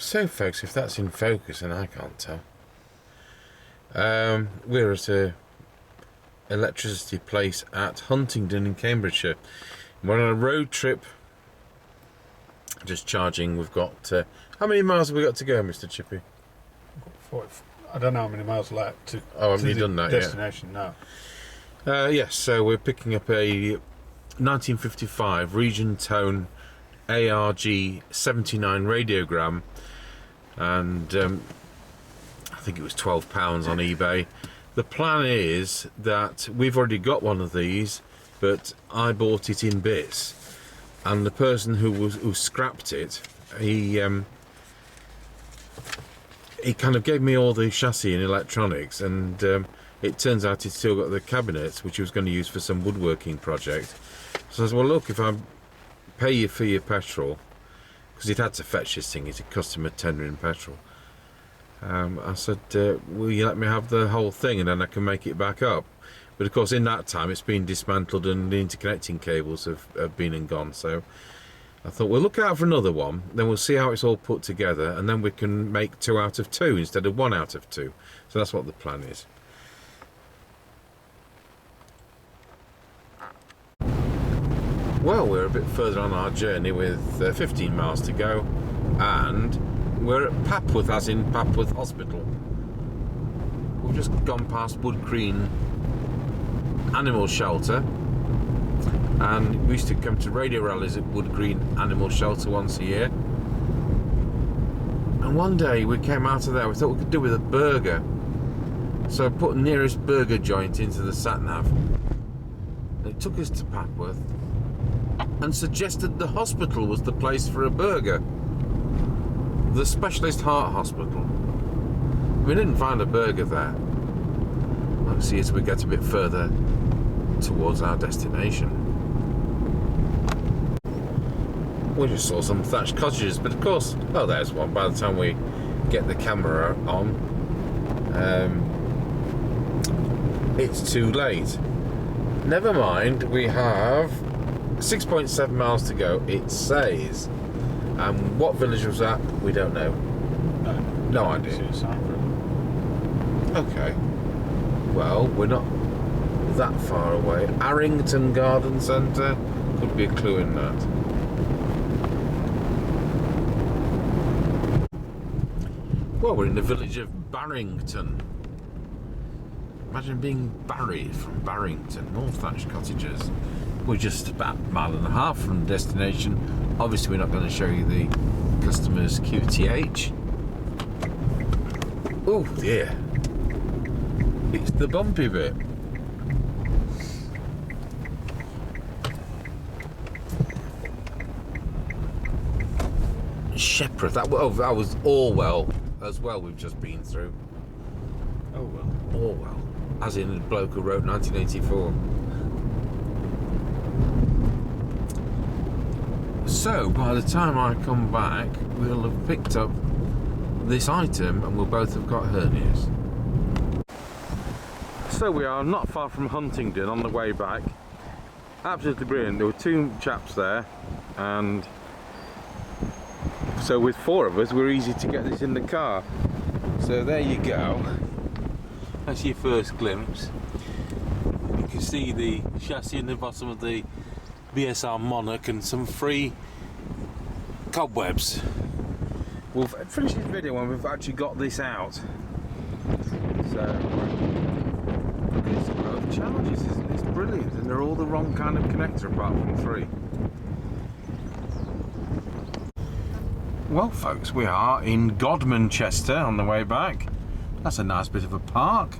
So folks, if that's in focus and I can't tell, we're at a electricity place at Huntingdon in Cambridgeshire. We're on a road trip, just charging. We've got how many miles have we got to go, Mr. Chippie? I don't know how many miles left to, haven't you done that destination yet? No. Yes, so we're picking up a 1955 Regentone ARG79 radiogram, and I think it was £12 on eBay. The plan is that we've already got one of these, but I bought it in bits, and the person who scrapped it, he kind of gave me all the chassis and electronics, and it turns out he's still got the cabinets, which he was going to use for some woodworking project. So I said, well, look, if I pay you for your petrol, because he'd had to fetch this thing, it cost him a tenner in petrol. I said, will you let me have the whole thing and then I can make it back up? But of course in that time it's been dismantled and the interconnecting cables have been and gone. So I thought, we'll look out for another one, then we'll see how it's all put together, and then we can make 2 out of 2 instead of 1 out of 2. So that's what the plan is. Well, we're a bit further on our journey with 15 miles to go, and we're at Papworth, as in Papworth Hospital. We've just gone past Wood Green Animal Shelter, and we used to come to radio rallies at Wood Green Animal Shelter once a year. And one day we came out of there, we thought we could do with a burger. So I put nearest burger joint into the sat-nav. It took us to Papworth and suggested the hospital was the place for a burger. The Specialist Heart Hospital. We didn't find a burger there. Let's see as we get a bit further towards our destination. We just saw some thatched cottages, but of course, oh, there's one. By the time we get the camera on, it's too late. Never mind, we have 6.7 miles to go, it says. And what village was that? We don't know. No idea. Okay. Well, we're not that far away. Arrington Garden Centre could be a clue in that. Well, we're in the village of Barrington. Imagine being Barry from Barrington, more thatched cottages. We're just about 1.5 miles from destination. Obviously we're not going to show you the customer's QTH. Oh dear, it's the bumpy bit. Shepworth, that was Orwell as well we've just been through. Orwell, as in the bloke who wrote 1984. So by the time I come back, we'll have picked up this item and we'll both have got hernias. So we are not far from Huntingdon on the way back. Absolutely brilliant. There were 2 chaps there, and so with 4 of us we're easy to get this in the car. So there you go. That's your first glimpse. You can see the chassis in the bottom of the BSR Monarch and some free cobwebs. We'll finish this video when we've actually got this out. So it's both charges, isn't it? It's brilliant, and they're all the wrong kind of connector apart from 3. Well folks, we are in Godmanchester on the way back. That's a nice bit of a park.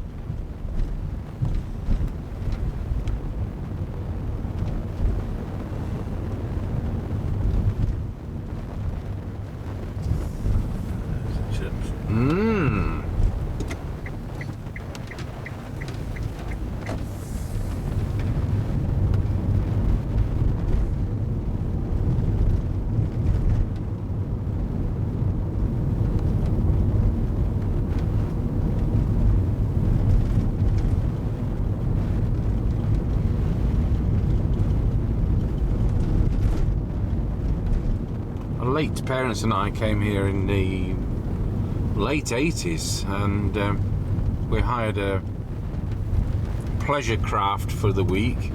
late parents and I came here in the late 80s, and we hired a pleasure craft for the week.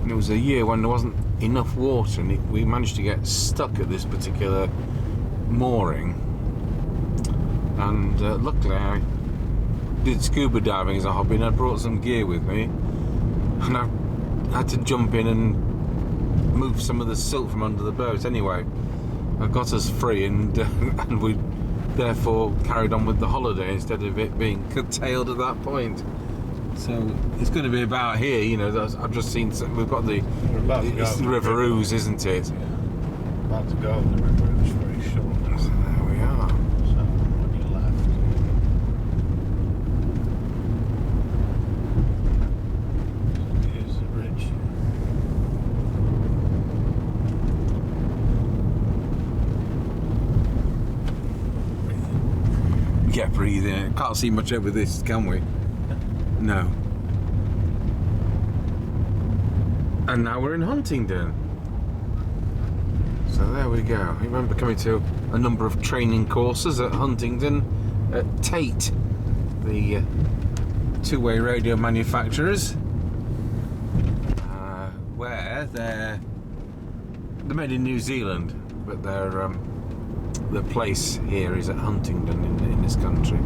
And it was a year when there wasn't enough water, and we managed to get stuck at this particular mooring. And luckily I did scuba diving as a hobby, and I brought some gear with me, and I had to jump in and move some of the silt from under the boat. Anyway, I got us free, and and we therefore carried on with the holiday instead of it being curtailed at that point. So it's going to be about here, you know. I've just seen we've got the River Ouse, isn't it? Yeah. About to go on the River Ouse very shortly. So there we are. So on your left. Here's the bridge. Yeah, breathing. Can't see much over this, can we? No. And now we're in Huntingdon. So there we go. I remember coming to a number of training courses at Huntingdon at Tate, the two-way radio manufacturers, where they're made in New Zealand, but the place here is at Huntingdon in this country.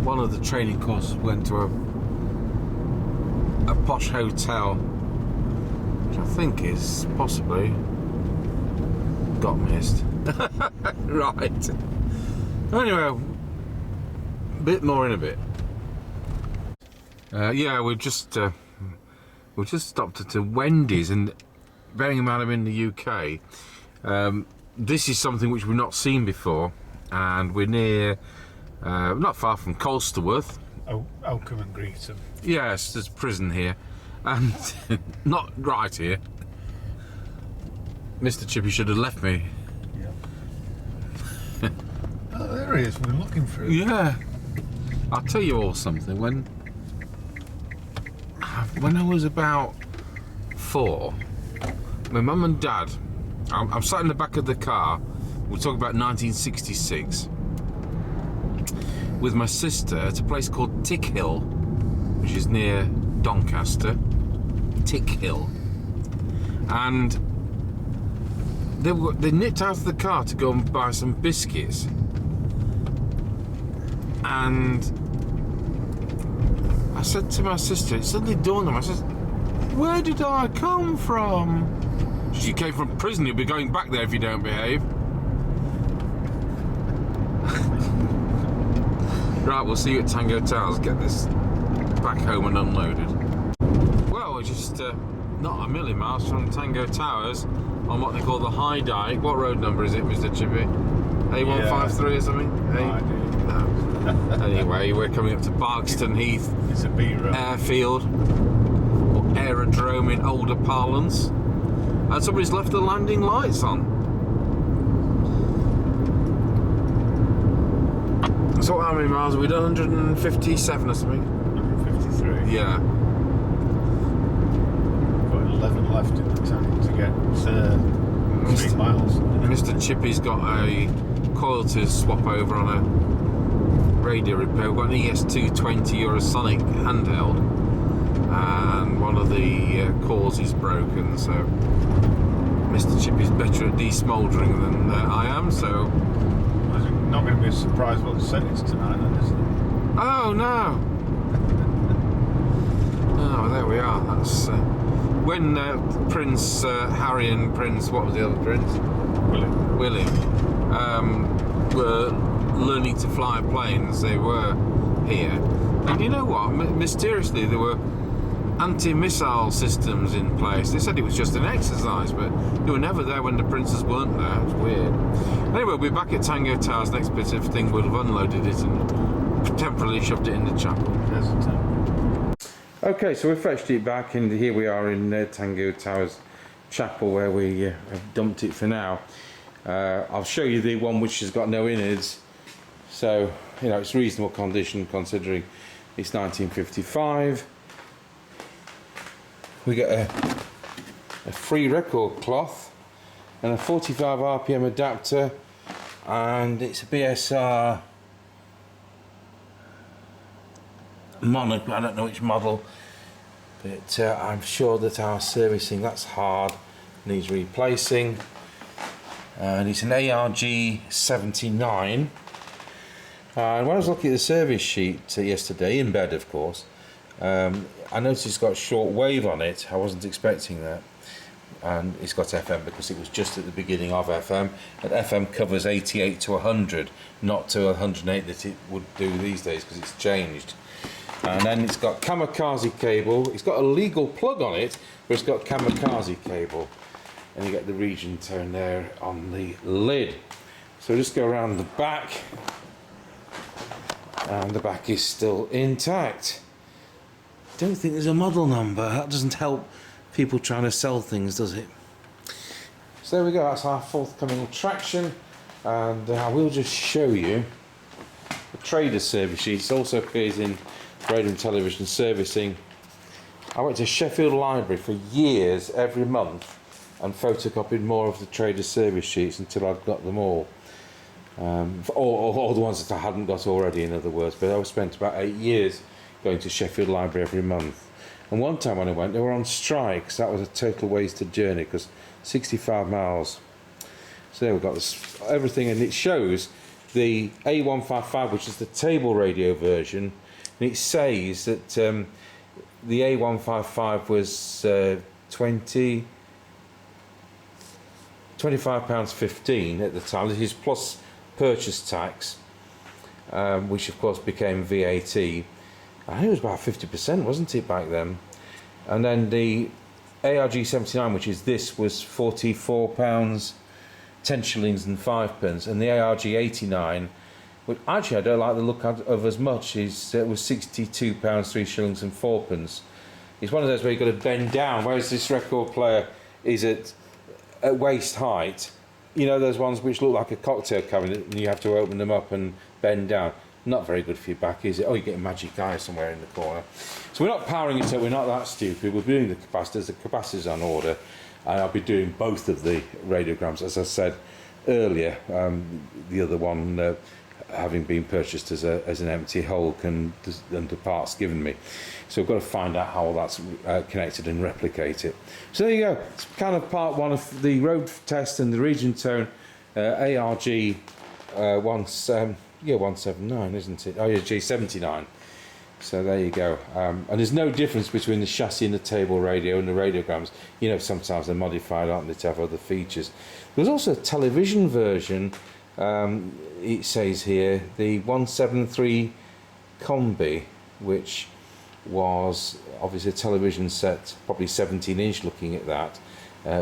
One of the training courses went to a posh hotel, which I think is possibly got missed. Right. Anyway, a bit more in a bit. Yeah, we just stopped at a Wendy's, and bearing in mind I'm in the UK, this is something which we've not seen before, and we're near. Not far from Colsterworth. Oakham and Greetham. Yes, there's a prison here, and not right here. Mr. Chippie should have left me. Yeah. Oh, there he is. We're looking for him. Yeah. I'll tell you all something. When I was about 4, my mum and dad, I'm sat in the back of the car. We're talking about 1966. With my sister at a place called Tick Hill, which is near Doncaster. Tick Hill. And they nipped out of the car to go and buy some biscuits. And I said to my sister, it suddenly dawned on me, I said, "Where did I come from?" She said, "You came from prison, you'll be going back there if you don't behave." Right, we'll see you at Tango Towers. Get this back home and unloaded. Well, we're just not a million miles from Tango Towers on what they call the High Dyke. What road number is it, Mr. Chippie? A153 or something? No. Anyway, we're coming up to Barkston Heath. It's a B road. Airfield, or aerodrome in older parlance. And somebody's left the landing lights on. So how many miles have we done? 157 or something? 153. Yeah. Got 11 left in the tank to get 3 miles. Mr. Chippie's got a coil to swap over on a radio repair. We've got an ES220 or a Sonic handheld, and one of the cores is broken, so Mr. Chippie's better at desmouldering than I am, so... Not going to be a surprise what the set is tonight, then, is it? Oh no! Oh, there we are. That's when Prince Harry and Prince, what was the other prince? William were learning to fly planes. They were here, and you know what? Mysteriously, there were anti-missile systems in place. They said it was just an exercise, but they were never there when the princes weren't there. It's weird. Anyway, we'll be back at Tango Towers. Next bit of thing, we'll have unloaded it and temporarily shoved it in the chapel. There's the tank. Okay, so we fetched it back, and here we are in Tango Towers chapel, where we have dumped it for now. I'll show you the one which has got no innards, so you know it's reasonable condition considering it's 1955. We got a free record cloth, and a 45 RPM adapter, and it's a BSR mono, I don't know which model, but I'm sure that our servicing, that's hard, needs replacing. And it's an ARG79. And when I was looking at the service sheet yesterday, in bed of course, I noticed it's got short wave on it. I wasn't expecting that. And it's got FM because it was just at the beginning of FM. And FM covers 88 to 100, not to 108 that it would do these days because it's changed. And then it's got kamikaze cable. It's got a legal plug on it, but it's got kamikaze cable. And you get the Regentone there on the lid. So just go around the back, and the back is still intact. Don't think there's a model number. That doesn't help people trying to sell things, does it? So there we go, that's our forthcoming traction, and I will just show you the trader service sheet. It also appears in radio and television servicing. I went to Sheffield Library for years, every month, and photocopied more of the trader service sheets until I'd got them all. All the ones that I hadn't got already, in other words. But I spent about 8 years going to Sheffield Library every month. And one time when I went, they were on strike, so that was a total wasted journey, because 65 miles. So there we've got this, everything, and it shows the A155, which is the table radio version, and it says that the A155 was £25.15 at the time. This is plus purchase tax, which of course became VAT. I think it was about 50%, wasn't it, back then? And then the ARG79, which is this, was £44, 10 shillings and 5 pence, and the ARG89, which actually I don't like the look of as much, it was £62, 3 shillings and 4 pence. It's one of those where you've got to bend down, whereas this record player is at waist height. You know, those ones which look like a cocktail cabinet and you have to open them up and bend down. Not very good for your back, is it? Oh, you get a magic eye somewhere in the corner. So we're not powering it up, we're not that stupid. We're doing the capacitors on order, and I'll be doing both of the radiograms, as I said earlier. The other one having been purchased as an empty hulk and the parts given me. So we've got to find out how all that's connected and replicate it. So there you go. It's kind of part one of the road test and the Regentone ARG 179, isn't it? Oh yeah, G79. So there you go. And there's no difference between the chassis and the table radio and the radiograms. You know, sometimes they're modified, aren't they, to have other features. There's also a television version. It says here the 173 Combi, which was obviously a television set, probably 17-inch, looking at that,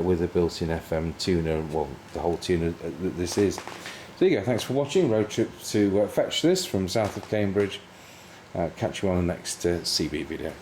with a built-in FM tuner, well, the whole tuner that this is. So there you go, thanks for watching. Road trip to fetch this from south of Cambridge. Catch you on the next CB video.